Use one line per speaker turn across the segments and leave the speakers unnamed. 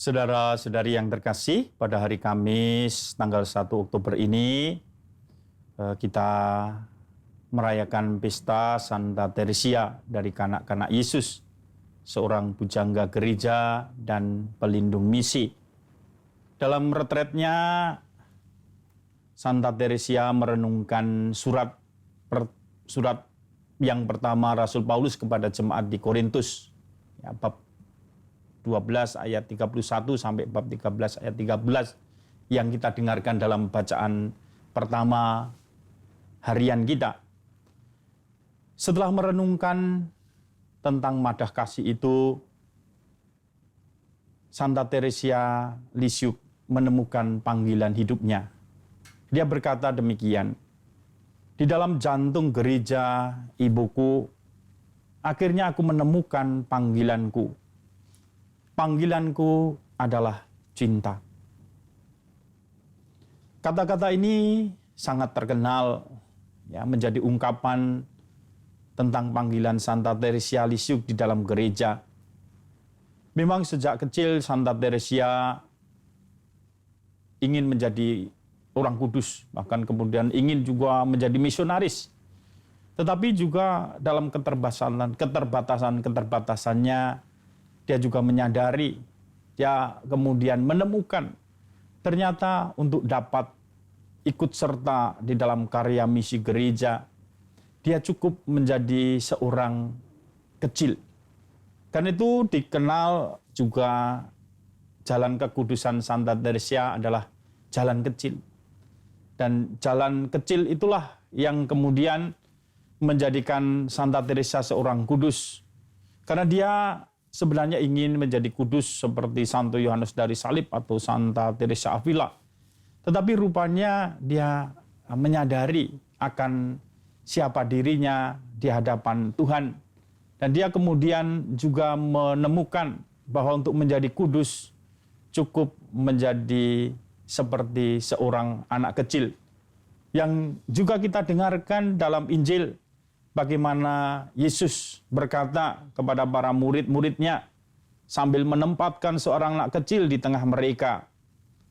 Saudara-saudari yang terkasih, pada hari Kamis tanggal 1 Oktober ini kita merayakan pesta Santa Teresia dari kanak-kanak Yesus, seorang pujangga gereja dan pelindung misi. Dalam retretnya, Santa Teresia merenungkan surat yang pertama Rasul Paulus kepada jemaat di Korintus, bab 12 ayat 31 sampai bab 13 ayat 13 yang kita dengarkan dalam bacaan pertama harian kita. Setelah merenungkan tentang madah kasih itu, Santa Teresia Lisieux menemukan panggilan hidupnya. Dia berkata demikian, "Di dalam jantung gereja ibuku, akhirnya aku menemukan panggilanku. Panggilanku adalah cinta." Kata-kata ini sangat terkenal, menjadi ungkapan tentang panggilan Santa Teresia Lisieux di dalam gereja. Memang sejak kecil Santa Teresia ingin menjadi orang kudus, bahkan kemudian ingin juga menjadi misionaris. Tetapi juga dalam keterbatasannya, dia juga menyadari, dia kemudian menemukan ternyata untuk dapat ikut serta di dalam karya misi gereja, dia cukup menjadi seorang kecil. Karena itu dikenal juga jalan kekudusan Santa Teresia adalah jalan kecil. Dan jalan kecil itulah yang kemudian menjadikan Santa Teresia seorang kudus. Karena dia sebenarnya ingin menjadi kudus seperti Santo Yohanes dari Salib atau Santa Teresa Avila. Tetapi rupanya dia menyadari akan siapa dirinya di hadapan Tuhan. Dan dia kemudian juga menemukan bahwa untuk menjadi kudus cukup menjadi seperti seorang anak kecil. Yang juga kita dengarkan dalam Injil, bagaimana Yesus berkata kepada para murid-muridnya sambil menempatkan seorang anak kecil di tengah mereka,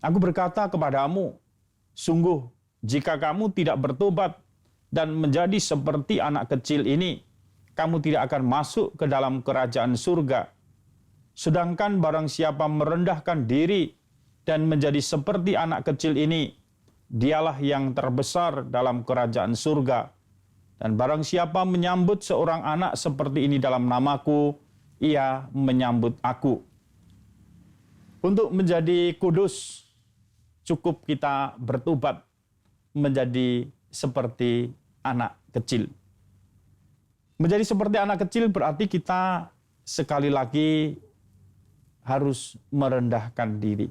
"Aku berkata kepadamu, sungguh jika kamu tidak bertobat dan menjadi seperti anak kecil ini, kamu tidak akan masuk ke dalam kerajaan surga. Sedangkan barang siapa merendahkan diri dan menjadi seperti anak kecil ini, dialah yang terbesar dalam kerajaan surga. Dan barang siapa menyambut seorang anak seperti ini dalam namaku, ia menyambut aku." Untuk menjadi kudus, cukup kita bertobat menjadi seperti anak kecil. Menjadi seperti anak kecil berarti kita sekali lagi harus merendahkan diri.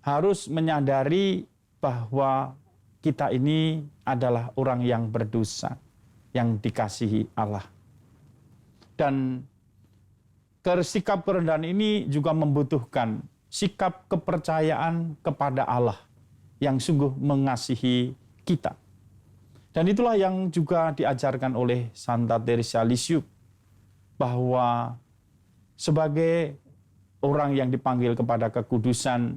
Harus menyadari bahwa kita ini adalah orang yang berdosa, yang dikasihi Allah. Dan sikap kerendahan ini juga membutuhkan sikap kepercayaan kepada Allah yang sungguh mengasihi kita. Dan itulah yang juga diajarkan oleh Santa Teresia Lisieux, bahwa sebagai orang yang dipanggil kepada kekudusan,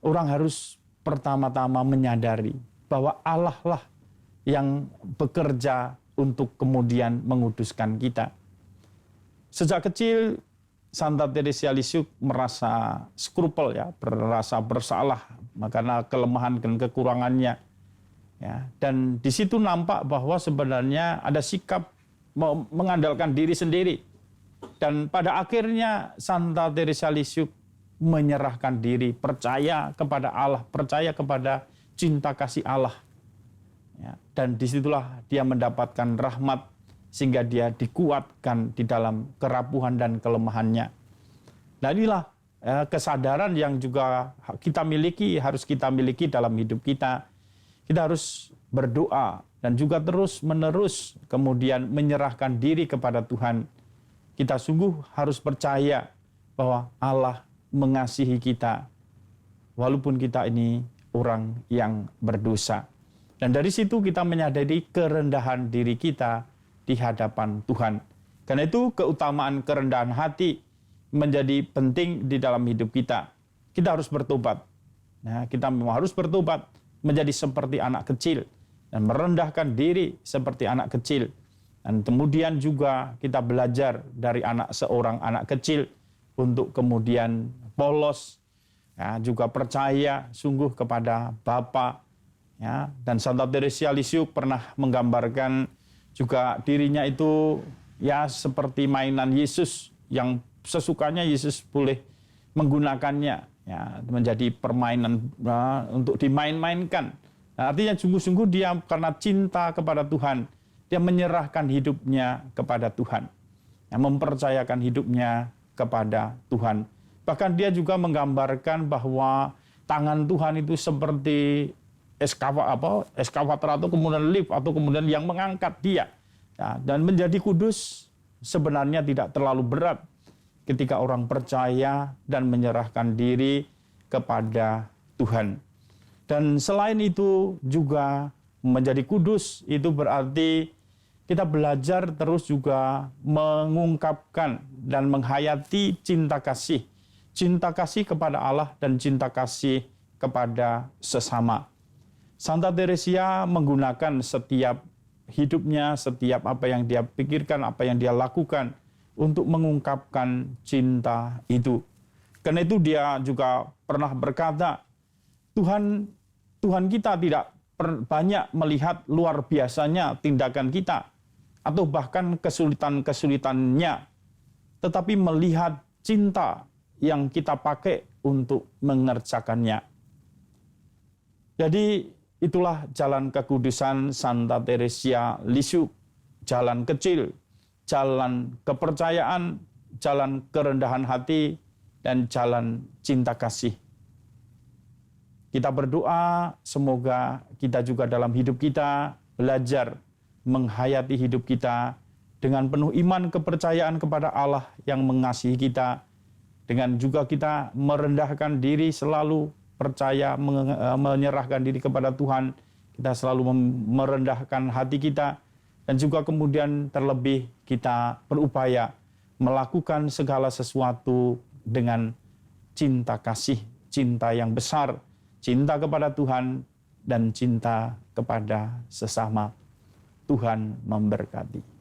orang harus pertama-tama menyadari bahwa Allah lah yang bekerja untuk kemudian menguduskan kita. Sejak kecil Santa Teresia Lisieux merasa skrupel, merasa bersalah karena kelemahan dan kekurangannya. Dan di situ nampak bahwa sebenarnya ada sikap mengandalkan diri sendiri. Dan pada akhirnya Santa Teresia Lisieux menyerahkan diri, percaya kepada Allah, percaya kepada cinta kasih Allah. Dan disitulah dia mendapatkan rahmat, sehingga dia dikuatkan di dalam kerapuhan dan kelemahannya. Dan inilah kesadaran yang juga kita miliki, harus kita miliki dalam hidup kita. Kita harus berdoa dan juga terus-menerus kemudian menyerahkan diri kepada Tuhan. Kita sungguh harus percaya bahwa Allah mengasihi kita, walaupun kita ini orang yang berdosa. Dan dari situ kita menyadari kerendahan diri kita di hadapan Tuhan. Karena itu keutamaan kerendahan hati menjadi penting di dalam hidup kita. Kita harus bertobat. Nah, kita memang harus bertobat menjadi seperti anak kecil dan merendahkan diri seperti anak kecil. Dan kemudian juga kita belajar dari seorang anak kecil untuk kemudian polos, ya, juga percaya sungguh kepada Bapa. Ya, dan Santa Teresia Lisieux pernah menggambarkan juga dirinya itu ya seperti mainan Yesus yang sesukanya Yesus boleh menggunakannya, ya, menjadi permainan untuk dimain-mainkan. Nah, artinya sungguh-sungguh dia karena cinta kepada Tuhan, dia menyerahkan hidupnya kepada Tuhan, yang mempercayakan hidupnya kepada Tuhan. Bahkan dia juga menggambarkan bahwa tangan Tuhan itu seperti eskavator atau kemudian lift atau kemudian yang mengangkat dia. Ya, dan menjadi kudus sebenarnya tidak terlalu berat ketika orang percaya dan menyerahkan diri kepada Tuhan. Dan selain itu juga menjadi kudus itu berarti kita belajar terus juga mengungkapkan dan menghayati cinta kasih. Cinta kasih kepada Allah dan cinta kasih kepada sesama. Santa Teresia menggunakan setiap hidupnya, setiap apa yang dia pikirkan, apa yang dia lakukan untuk mengungkapkan cinta itu. Karena itu dia juga pernah berkata, Tuhan kita tidak banyak melihat luar biasanya tindakan kita, atau bahkan kesulitan-kesulitannya, tetapi melihat cinta yang kita pakai untuk mengerjakannya. Jadi itulah jalan kekudusan Santa Teresia Lisieux, jalan kecil, jalan kepercayaan, jalan kerendahan hati, dan jalan cinta kasih. Kita berdoa semoga kita juga dalam hidup kita belajar menghayati hidup kita dengan penuh iman kepercayaan kepada Allah yang mengasihi kita, dengan juga kita merendahkan diri, selalu percaya, menyerahkan diri kepada Tuhan, kita selalu merendahkan hati kita, dan juga kemudian terlebih kita berupaya melakukan segala sesuatu dengan cinta kasih, cinta yang besar, cinta kepada Tuhan, dan cinta kepada sesama. Tuhan memberkati.